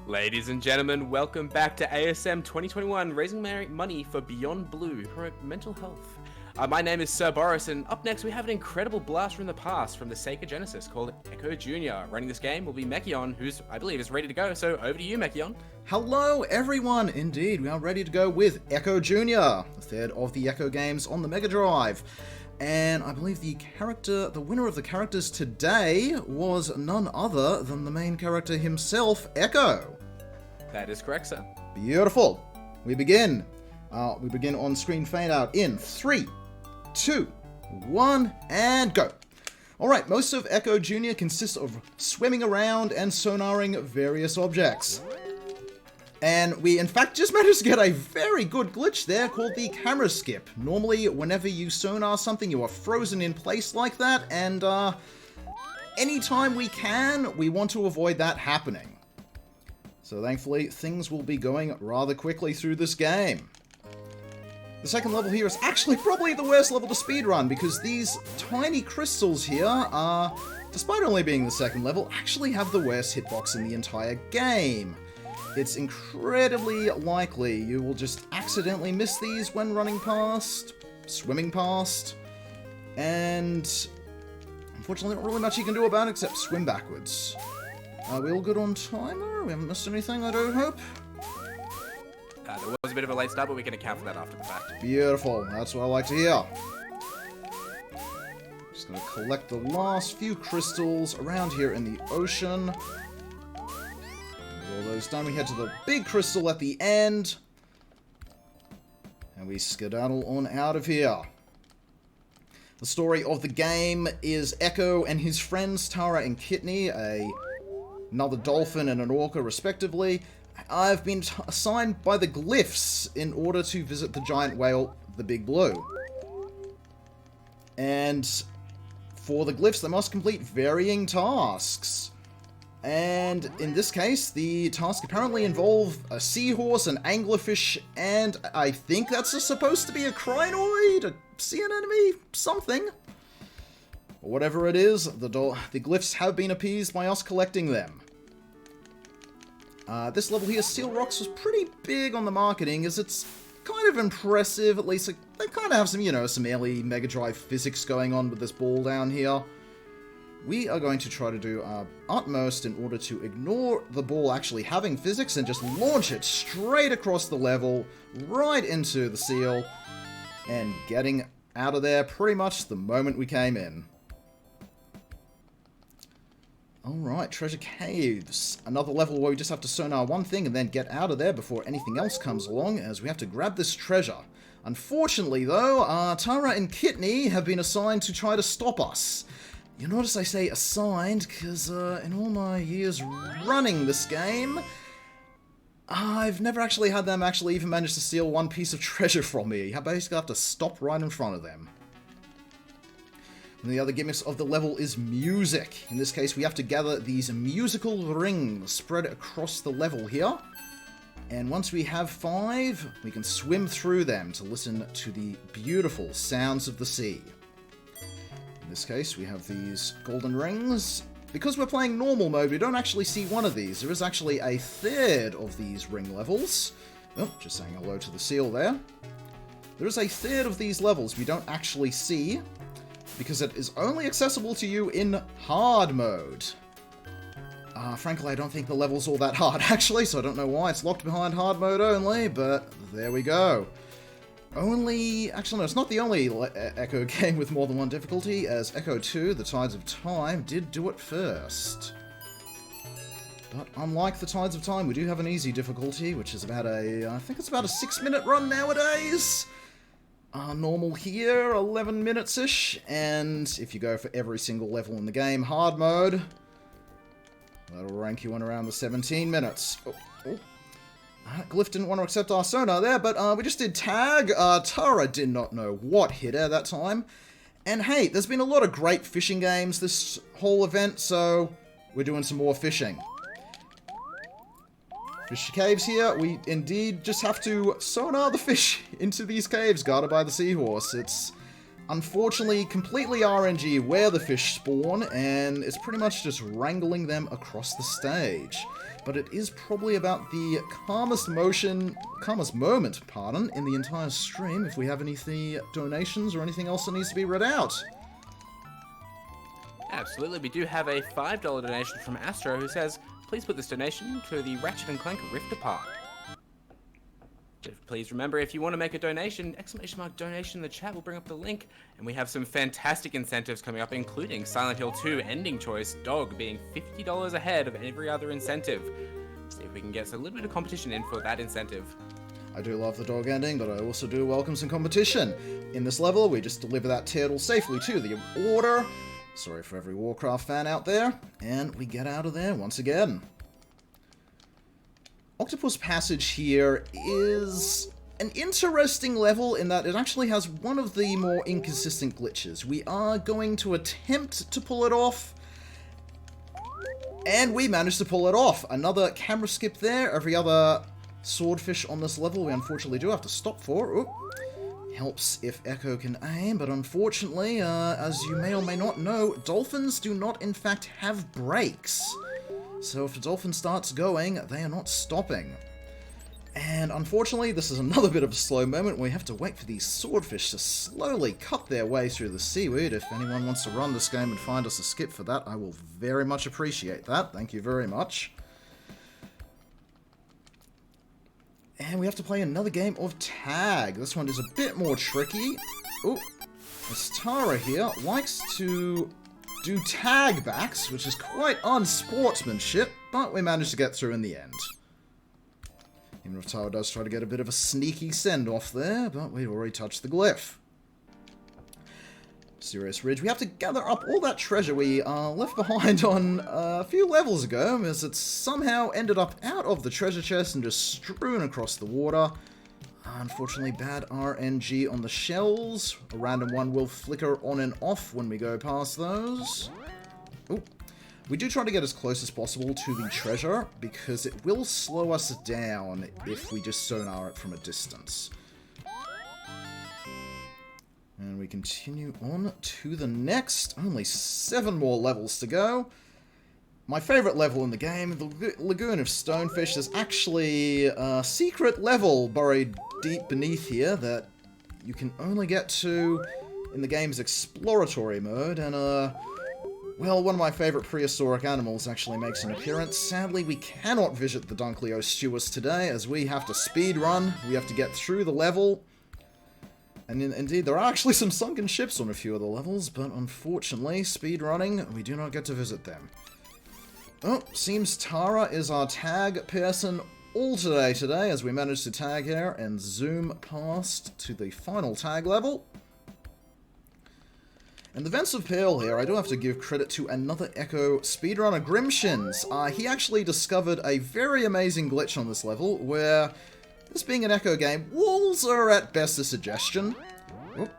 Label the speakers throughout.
Speaker 1: Ladies and gentlemen, welcome back to ASM 2021, raising money for Beyond Blue, to promote mental health. My name is Sir Boris, and up next we have an incredible blast from the past from the Sega Genesis called Ecco Jr. Running this game will be Mecheon, who's, I believe, is ready to go, so over to you, Mecheon.
Speaker 2: Hello everyone, indeed, we are ready to go with Ecco Jr., the third of the Ecco games on the Mega Drive. And I believe the winner of the characters today was none other than the main character himself, Ecco.
Speaker 1: That is correct, sir.
Speaker 2: Beautiful. We begin. We begin on screen fade out in 3, 2, 1, and go. Alright, most of Ecco Jr. consists of swimming around and sonaring various objects. And we, in fact, just managed to get a very good glitch there called the camera skip. Normally, whenever you sonar something, you are frozen in place like that, and anytime we can, we want to avoid that happening. So thankfully, things will be going rather quickly through this game. The second level here is actually probably the worst level to speedrun, because these tiny crystals here are, despite only being the second level, actually have the worst hitbox in the entire game. It's incredibly likely you will just accidentally miss these when running past, swimming past, and unfortunately not really much you can do about it except swim backwards. Are we all good on timer? We haven't missed anything, I do hope.
Speaker 1: There was a bit of a late start, but we can account for that after the fact.
Speaker 2: Beautiful, that's what I like to hear. Just gonna collect the last few crystals around here in the ocean. With all those done, we head to the big crystal at the end. And we skedaddle on out of here. The story of the game is Ecco and his friends Tara and Kidney, another dolphin and an orca respectively, I've been assigned by the glyphs in order to visit the giant whale, the Big Blue. And for the glyphs, they must complete varying tasks. And in this case, the tasks apparently involve a seahorse, an anglerfish, and I think that's supposed to be a crinoid, a sea anemone, something. Whatever it is, the glyphs have been appeased by us collecting them. This level here, Steel Rocks, was pretty big on the marketing, as it's kind of impressive, at least they kind of have some, some early Mega Drive physics going on with this ball down here. We are going to try to do our utmost in order to ignore the ball actually having physics and just launch it straight across the level, right into the seal, and getting out of there pretty much the moment we came in. Alright, Treasure Caves. Another level where we just have to sonar one thing and then get out of there before anything else comes along, as we have to grab this treasure. Unfortunately, though, Tara and Kidney have been assigned to try to stop us. You notice I say assigned, because in all my years running this game, I've never actually had them even manage to steal one piece of treasure from me. I basically have to stop right in front of them. And the other gimmicks of the level is music. In this case, we have to gather these musical rings spread across the level here. And once we have 5, we can swim through them to listen to the beautiful sounds of the sea. In this case, we have these golden rings. Because we're playing normal mode, we don't actually see one of these. There is actually a third of these ring levels. Oh, just saying hello to the seal there. There is a third of these levels we don't actually see, because it is only accessible to you in hard mode. Frankly, I don't think the level's all that hard, actually, so I don't know why it's locked behind hard mode only, but there we go. Actually, no, it's not the only Ecco game with more than one difficulty, as Ecco 2, The Tides of Time, did do it first. But unlike The Tides of Time, we do have an easy difficulty, which is about I think it's about a 6-minute run nowadays. Normal here, 11 minutes-ish, and if you go for every single level in the game, hard mode, that'll rank you in around the 17 minutes. Glyph didn't want to accept our sonar there, but we just did tag. Tara did not know what hit her that time. And hey, there's been a lot of great fishing games this whole event, so we're doing some more fishing. Fish caves here, we indeed just have to sonar the fish into these caves guarded by the seahorse. It's unfortunately completely RNG where the fish spawn, and it's pretty much just wrangling them across the stage. but it is probably about the calmest moment, in the entire stream, if we have any donations or anything else that needs to be read out.
Speaker 1: Absolutely, we do have a $5 donation from Astro who says, please put this donation to the Ratchet & Clank Rift Apart. Please remember, if you want to make a donation, !donation in the chat will bring up the link, and we have some fantastic incentives coming up, including Silent Hill 2 ending choice, Dog being $50 ahead of every other incentive. See if we can get a little bit of competition in for that incentive.
Speaker 2: I do love the Dog ending, but I also do welcome some competition. In this level, we just deliver that turtle safely to the Order. Sorry for every Warcraft fan out there. And we get out of there once again. Octopus Passage here is an interesting level in that it actually has one of the more inconsistent glitches. We are going to attempt to pull it off, and we managed to pull it off. Another camera skip there. Every other swordfish on this level we unfortunately do have to stop for. Oop. Helps if Ecco can aim, but unfortunately, as you may or may not know, dolphins do not in fact have brakes. So if the dolphin starts going, they are not stopping. And unfortunately, this is another bit of a slow moment. We have to wait for these swordfish to slowly cut their way through the seaweed. If anyone wants to run this game and find us a skip for that, I will very much appreciate that. Thank you very much. And we have to play another game of tag. This one is a bit more tricky. Oh, Miss Tara here likes to do tag backs, which is quite unsportsmanship, but we managed to get through in the end. Even if Tara does try to get a bit of a sneaky send-off there, but we've already touched the glyph. Serious Ridge. We have to gather up all that treasure we left behind on a few levels ago, as it somehow ended up out of the treasure chest and just strewn across the water. Unfortunately, bad RNG on the shells. A random one will flicker on and off when we go past those. Ooh. We do try to get as close as possible to the treasure, because it will slow us down if we just sonar it from a distance. And we continue on to the next. Only 7 more levels to go. My favorite level in the game, the Lagoon of Stonefish. There's actually a secret level buried deep beneath here that you can only get to in the game's exploratory mode, and well, one of my favorite prehistoric animals actually makes an appearance. Sadly, we cannot visit the Dunkleosteus today, as we have to speedrun. We have to get through the level. And indeed, there are actually some sunken ships on a few of the levels, but unfortunately, speedrunning, we do not get to visit them. Oh, seems Tara is our tag person all today, as we managed to tag her and zoom past to the final tag level. In the Vents of Pearl here, I do have to give credit to another Ecco speedrunner, Grimshins. He actually discovered a very amazing glitch on this level, where, this being an Ecco game, walls are at best a suggestion. Oh.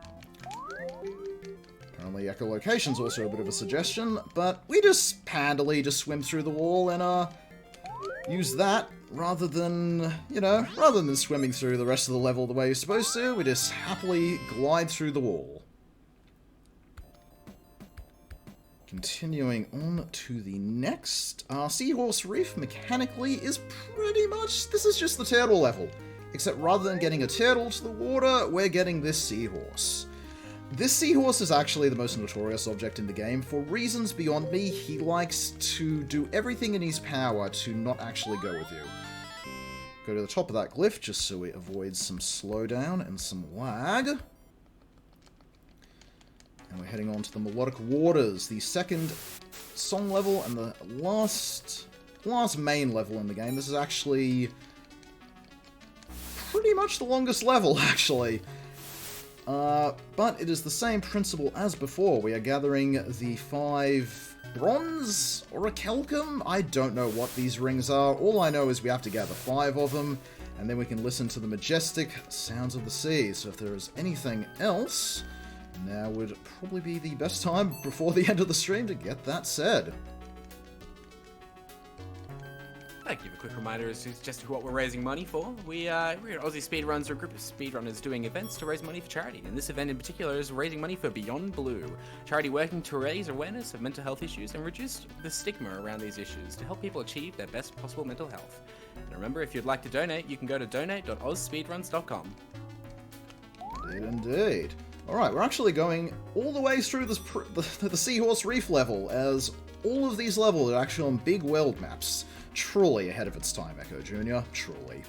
Speaker 2: Apparently echolocation's also a bit of a suggestion, but we just handily just swim through the wall and use that rather than, rather than swimming through the rest of the level the way you're supposed to. We just happily glide through the wall. Continuing on to the next, Seahorse Reef mechanically is pretty much, this is just the turtle level. Except rather than getting a turtle to the water, we're getting this seahorse. This seahorse is actually the most notorious object in the game. For reasons beyond me, he likes to do everything in his power to not actually go with you. Go to the top of that glyph just so we avoid some slowdown and some lag. And we're heading on to the Melodic Waters, the second song level and the last main level in the game. This is actually pretty much the longest level, actually. But it is the same principle as before. We are gathering the 5 bronze or a kelcum. I don't know what these rings are. All I know is we have to gather 5 of them, and then we can listen to the majestic sounds of the sea. So if there is anything else, now would probably be the best time before the end of the stream to get that said.
Speaker 1: I'd like to give a quick reminder as to just what we're raising money for. We're at Aussie Speedruns, we're a group of speedrunners doing events to raise money for charity, and this event in particular is raising money for Beyond Blue, a charity working to raise awareness of mental health issues and reduce the stigma around these issues to help people achieve their best possible mental health. And remember, if you'd like to donate, you can go to donate.ozspeedruns.com.
Speaker 2: Indeed. Alright, we're actually going all the way through this the Seahorse Reef level, as all of these levels are actually on big world maps. Truly ahead of its time, Ecco Jr. Truly.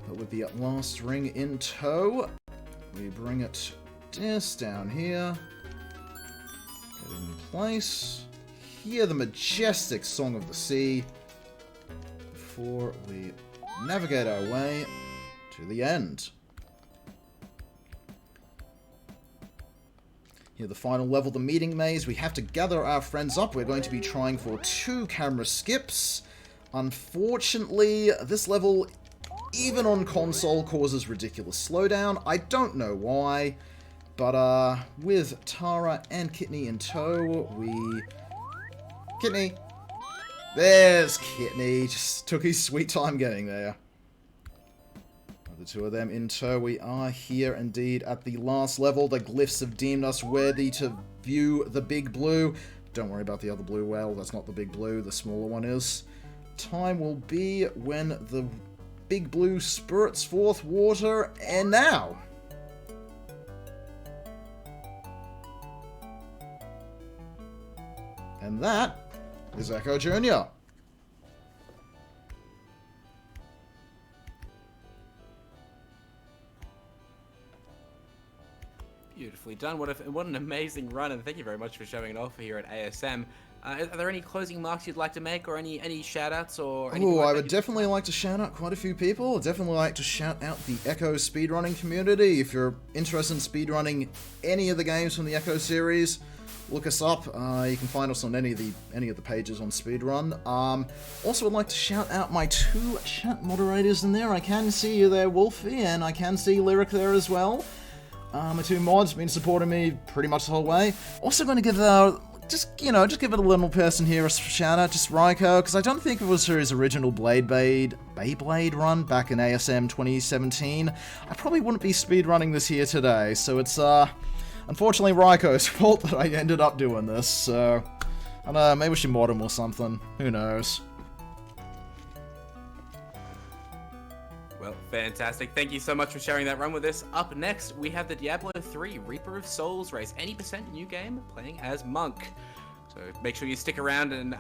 Speaker 2: But with the last ring in tow, we bring it just down here. Get it in place. Hear the majestic song of the sea before we navigate our way to the end. Here, the final level, the meeting maze. We have to gather our friends up. We're going to be trying for 2 camera skips. Unfortunately, this level, even on console, causes ridiculous slowdown. I don't know why, but with Tara and Kidney in tow, Kidney! There's Kidney. Just took his sweet time getting there. The 2 of them in tow, we are here indeed at the last level. The glyphs have deemed us worthy to view the Big Blue. Don't worry about the other blue whale, that's not the Big Blue, the smaller one is. Time will be when the Big Blue spurts forth water, and now! And that is Ecco Jr.
Speaker 1: Beautifully done. What an amazing run, and thank you very much for showing it off here at ASM. Are there any closing marks you'd like to make, or any shout-outs, or anything like
Speaker 2: I would definitely like to shout out quite a few people. I'd definitely like to shout out the Ecco speedrunning community. If you're interested in speedrunning any of the games from the Ecco series, look us up. You can find us on any of the pages on Speedrun. Also, would like to shout out my 2 chat moderators in there. I can see you there, Wolfie, and I can see Lyric there as well. My 2 mods been supporting me pretty much the whole way. Also going to give just give it a little person here a shout out, just Raiko, because I don't think it was his original Beyblade run back in ASM 2017. I probably wouldn't be speedrunning this here today, so it's unfortunately Raiko's fault that I ended up doing this, so I don't know, maybe we should mod him or something, who knows.
Speaker 1: Well, fantastic. Thank you so much for sharing that run with us. Up next, we have the Diablo 3 Reaper of Souls race. Any % new game playing as Monk. So make sure you stick around and